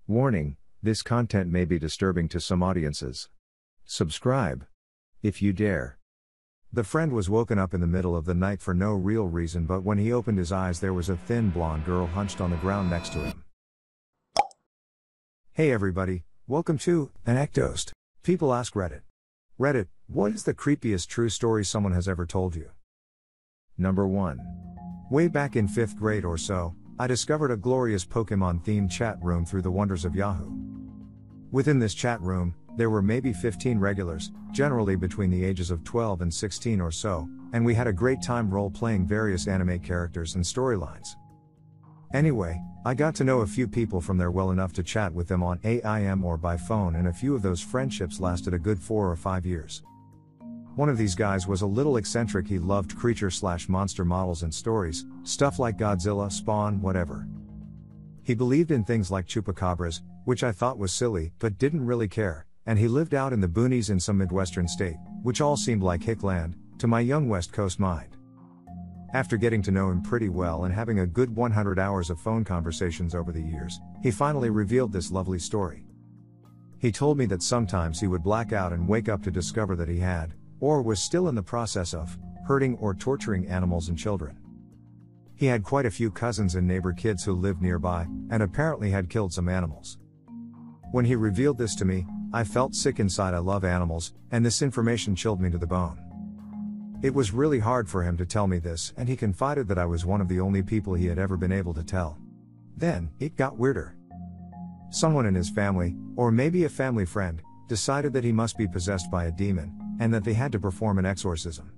Warning, this content may be disturbing to some audiences. Subscribe. If you dare. The friend was woken up in the middle of the night for no real reason, but when he opened his eyes there was a thin blonde girl hunched on the ground next to him. Hey everybody, welcome to ANECDOSED. People ask Reddit. Reddit, what is the creepiest true story someone has ever told you? Number 1. Way back in 5th grade or so, I discovered a glorious Pokemon-themed chat room through the wonders of Yahoo. Within this chat room, there were maybe 15 regulars, generally between the ages of 12 and 16 or so, and we had a great time role-playing various anime characters and storylines. Anyway, I got to know a few people from there well enough to chat with them on AIM or by phone, and a few of those friendships lasted a good 4 or 5 years. One of these guys was a little eccentric. He loved creature/monster models and stories, stuff like Godzilla, Spawn, whatever. He believed in things like chupacabras, which I thought was silly, but didn't really care, and he lived out in the boonies in some Midwestern state, which all seemed like hickland, to my young West Coast mind. After getting to know him pretty well and having a good 100 hours of phone conversations over the years, he finally revealed this lovely story. He told me that sometimes he would black out and wake up to discover that he had, or was still in the process of, hurting or torturing animals and children. He had quite a few cousins and neighbor kids who lived nearby, and apparently had killed some animals. When he revealed this to me, I felt sick inside. I love animals, and this information chilled me to the bone. It was really hard for him to tell me this, and he confided that I was one of the only people he had ever been able to tell. Then, it got weirder. Someone in his family, or maybe a family friend, decided that he must be possessed by a demon, and that they had to perform an exorcism.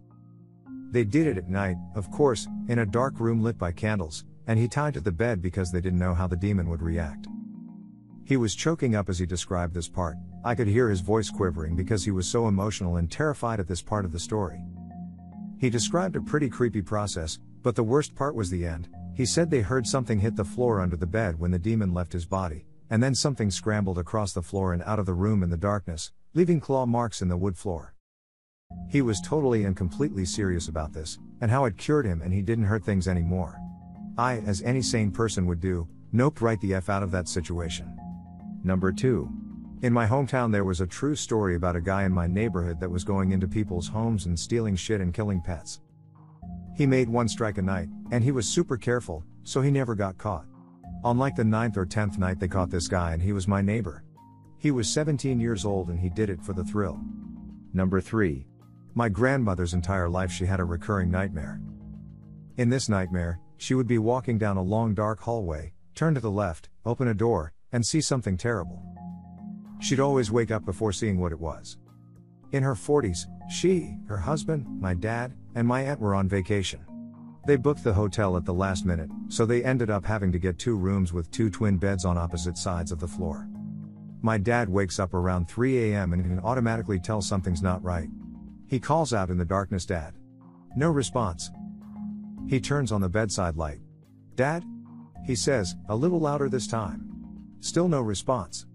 They did it at night, of course, in a dark room lit by candles, and he tied to the bed because they didn't know how the demon would react. He was choking up as he described this part. I could hear his voice quivering because he was so emotional and terrified at this part of the story. He described a pretty creepy process, but the worst part was the end. He said they heard something hit the floor under the bed when the demon left his body, and then something scrambled across the floor and out of the room in the darkness, leaving claw marks in the wood floor. He was totally and completely serious about this, and how it cured him and he didn't hurt things anymore. I, as any sane person would do, noped right the F out of that situation. Number 2. In my hometown there was a true story about a guy in my neighborhood that was going into people's homes and stealing shit and killing pets. He made one strike a night, and he was super careful, so he never got caught. On like the 9th or 10th night they caught this guy, and he was my neighbor. He was 17 years old and he did it for the thrill. Number 3. My grandmother's entire life she had a recurring nightmare. In this nightmare, she would be walking down a long dark hallway, turn to the left, open a door, and see something terrible. She'd always wake up before seeing what it was. In her 40s, she, her husband, my dad, and my aunt were on vacation. They booked the hotel at the last minute, so they ended up having to get 2 rooms with 2 twin beds on opposite sides of the floor. My dad wakes up around 3 a.m. and can automatically tell something's not right. He calls out in the darkness, "Dad." No response. He turns on the bedside light. "Dad?" he says, a little louder this time. Still no response.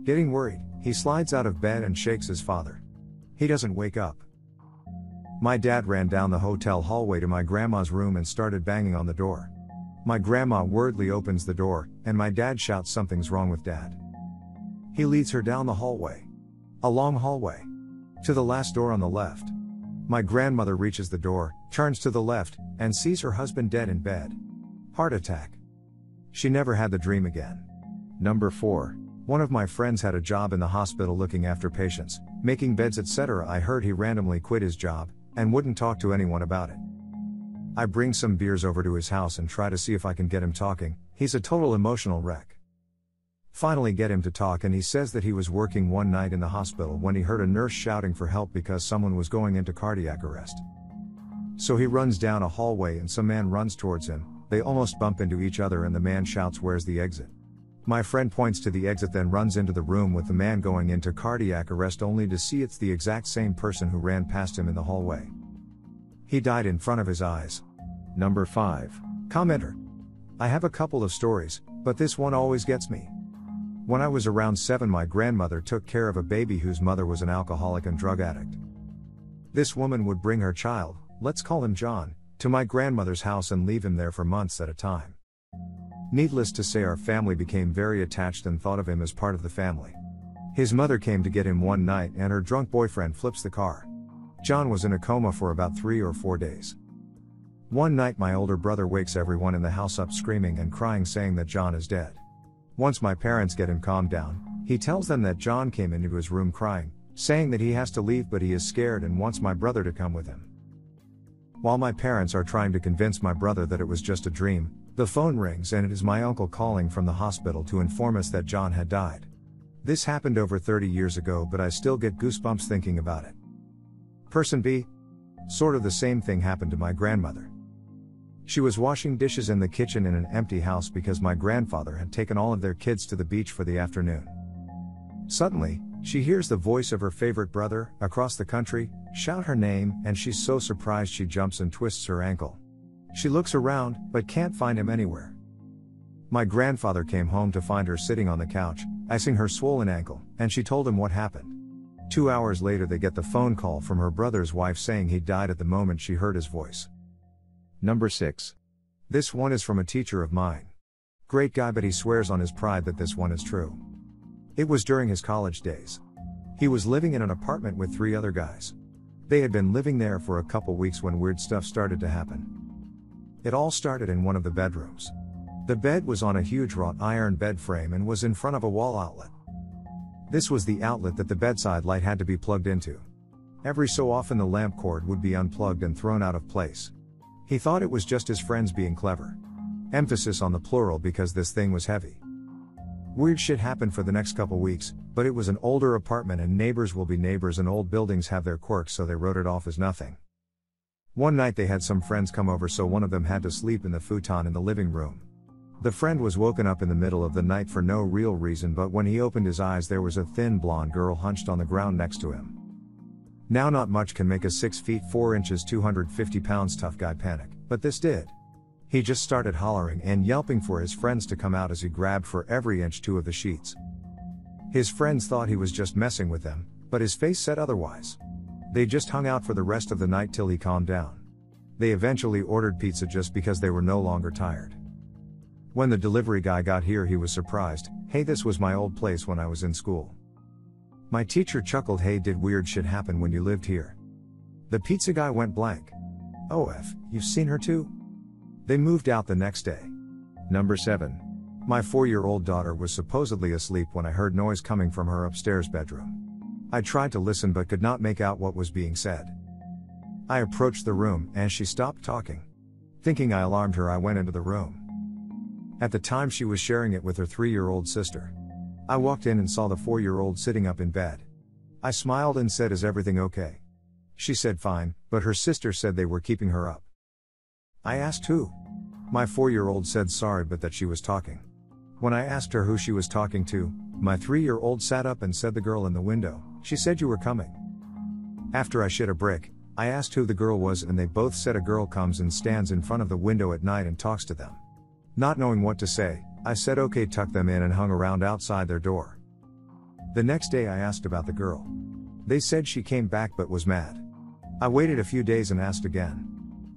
Getting worried, he slides out of bed and shakes his father. He doesn't wake up. My dad ran down the hotel hallway to my grandma's room and started banging on the door. My grandma worriedly opens the door, and my dad shouts something's wrong with Dad. He leads her down the hallway. A long hallway. To the last door on the left. My grandmother reaches the door, turns to the left, and sees her husband dead in bed. Heart attack. She never had the dream again. Number 4. One of my friends had a job in the hospital looking after patients, making beds, etc. I heard he randomly quit his job, and wouldn't talk to anyone about it. I bring some beers over to his house and try to see if I can get him talking. He's a total emotional wreck. Finally get him to talk, and he says that he was working one night in the hospital when he heard a nurse shouting for help because someone was going into cardiac arrest. So he runs down a hallway and some man runs towards him. They almost bump into each other and the man shouts, "Where's the exit?" My friend points to the exit, then runs into the room with the man going into cardiac arrest, only to see it's the exact same person who ran past him in the hallway. He died in front of his eyes. Number 5. Commenter. I have a couple of stories, but this one always gets me. When I was around 7, my grandmother took care of a baby whose mother was an alcoholic and drug addict. This woman would bring her child, let's call him John, to my grandmother's house and leave him there for months at a time. Needless to say, our family became very attached and thought of him as part of the family. His mother came to get him one night and her drunk boyfriend flips the car. John was in a coma for about 3 or 4 days. One night my older brother wakes everyone in the house up screaming and crying, saying that John is dead. Once my parents get him calmed down, he tells them that John came into his room crying, saying that he has to leave but he is scared and wants my brother to come with him. While my parents are trying to convince my brother that it was just a dream, the phone rings and it is my uncle calling from the hospital to inform us that John had died. This happened over 30 years ago, but I still get goosebumps thinking about it. Person B. Sort of the same thing happened to my grandmother. She was washing dishes in the kitchen in an empty house because my grandfather had taken all of their kids to the beach for the afternoon. Suddenly, she hears the voice of her favorite brother, across the country, shout her name, and she's so surprised she jumps and twists her ankle. She looks around, but can't find him anywhere. My grandfather came home to find her sitting on the couch, icing her swollen ankle, and she told him what happened. 2 hours later they get the phone call from her brother's wife saying he died at the moment she heard his voice. Number 6. This one is from a teacher of mine. Great guy, but he swears on his pride that this one is true. It was during his college days. He was living in an apartment with 3 other guys. They had been living there for a couple weeks when weird stuff started to happen. It all started in one of the bedrooms. The bed was on a huge wrought iron bed frame and was in front of a wall outlet. This was the outlet that the bedside light had to be plugged into. Every so often the lamp cord would be unplugged and thrown out of place. He thought it was just his friends being clever. Emphasis on the plural because this thing was heavy. Weird shit happened for the next couple weeks, but it was an older apartment and neighbors will be neighbors and old buildings have their quirks, so they wrote it off as nothing. One night they had some friends come over, so one of them had to sleep in the futon in the living room. The friend was woken up in the middle of the night for no real reason, but when he opened his eyes there was a thin blonde girl hunched on the ground next to him. Now not much can make a 6 feet 4 inches 250 pounds tough guy panic, but this did. He just started hollering and yelping for his friends to come out as he grabbed for every inch 2 of the sheets. His friends thought he was just messing with them, but his face said otherwise. They just hung out for the rest of the night till he calmed down. They eventually ordered pizza just because they were no longer tired. When the delivery guy got here he was surprised. "Hey, this was my old place when I was in school." My teacher chuckled, "Hey, did weird shit happen when you lived here?" The pizza guy went blank. "OF, you've seen her too?" They moved out the next day. Number 7. My 4-year-old daughter was supposedly asleep when I heard noise coming from her upstairs bedroom. I tried to listen but could not make out what was being said. I approached the room and she stopped talking. Thinking I alarmed her, I went into the room. At the time she was sharing it with her 3-year-old sister. I walked in and saw the 4-year-old sitting up in bed. I smiled and said, "Is everything okay?" She said fine, but her sister said they were keeping her up. I asked who. My 4-year-old said sorry but that she was talking. When I asked her who she was talking to, my 3-year-old sat up and said, "The girl in the window, she said you were coming." After I shit a brick, I asked who the girl was and they both said a girl comes and stands in front of the window at night and talks to them. Not knowing what to say, I said okay, tuck them in, and hung around outside their door. The next day I asked about the girl. They said she came back but was mad. I waited a few days and asked again.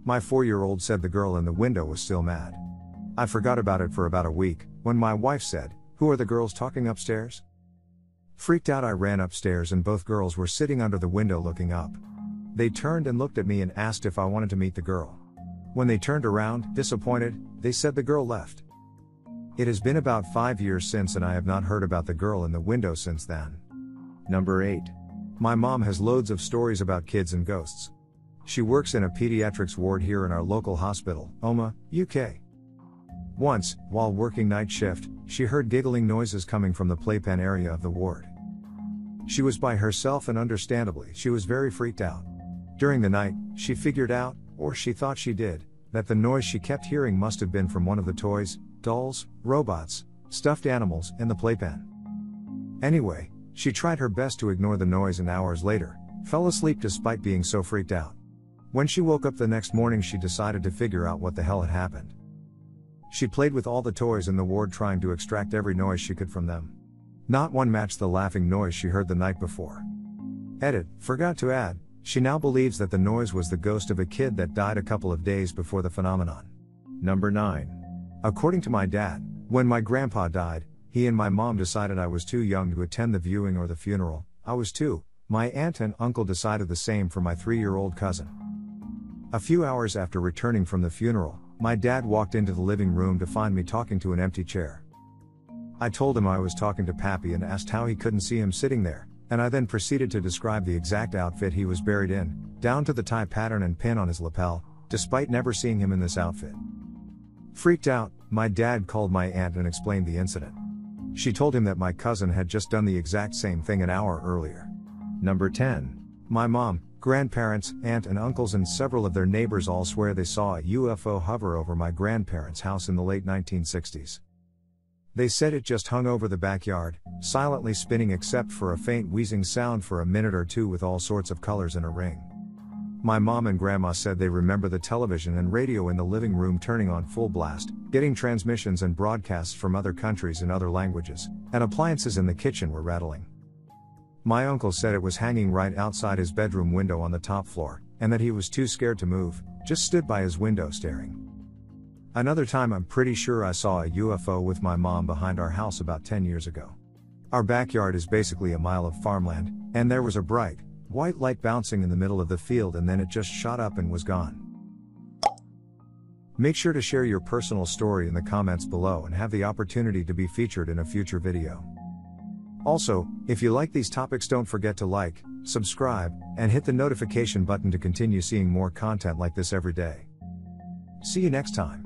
My 4-year-old said the girl in the window was still mad. I forgot about it for about a week, when my wife said, "Who are the girls talking upstairs?" Freaked out I ran upstairs and both girls were sitting under the window looking up. They turned and looked at me and asked if I wanted to meet the girl. When they turned around, disappointed, they said the girl left. It has been about 5 years since and I have not heard about the girl in the window since then. Number 8. My mom has loads of stories about kids and ghosts. She works in a pediatrics ward here in our local hospital, Oma, UK. Once, while working night shift, she heard giggling noises coming from the playpen area of the ward. She was by herself and understandably, she was very freaked out. During the night, she figured out, or she thought she did, that the noise she kept hearing must have been from one of the toys, dolls, robots, stuffed animals in the playpen. Anyway, she tried her best to ignore the noise and hours later, fell asleep despite being so freaked out. When she woke up the next morning she decided to figure out what the hell had happened. She played with all the toys in the ward trying to extract every noise she could from them. Not one matched the laughing noise she heard the night before. Edit, forgot to add, she now believes that the noise was the ghost of a kid that died a couple of days before the phenomenon. Number 9. According to my dad, when my grandpa died, he and my mom decided I was too young to attend the viewing or the funeral. I was 2. My aunt and uncle decided the same for my 3-year-old cousin. A few hours after returning from the funeral, my dad walked into the living room to find me talking to an empty chair. I told him I was talking to Pappy and asked how he couldn't see him sitting there, and I then proceeded to describe the exact outfit he was buried in, down to the tie pattern and pin on his lapel, despite never seeing him in this outfit. Freaked out, my dad called my aunt and explained the incident. She told him that my cousin had just done the exact same thing an hour earlier. Number 10. My mom, grandparents, aunt and uncles and several of their neighbors all swear they saw a UFO hover over my grandparents' house in the late 1960s. They said it just hung over the backyard, silently spinning except for a faint wheezing sound for a minute or two with all sorts of colors in a ring. My mom and grandma said they remember the television and radio in the living room turning on full blast, getting transmissions and broadcasts from other countries in other languages, and appliances in the kitchen were rattling. My uncle said it was hanging right outside his bedroom window on the top floor, and that he was too scared to move, just stood by his window staring. Another time I'm pretty sure I saw a UFO with my mom behind our house about 10 years ago. Our backyard is basically a mile of farmland, and there was a bright, white light bouncing in the middle of the field and then it just shot up and was gone. Make sure to share your personal story in the comments below and have the opportunity to be featured in a future video. Also, if you like these topics, don't forget to like, subscribe, and hit the notification button to continue seeing more content like this every day. See you next time.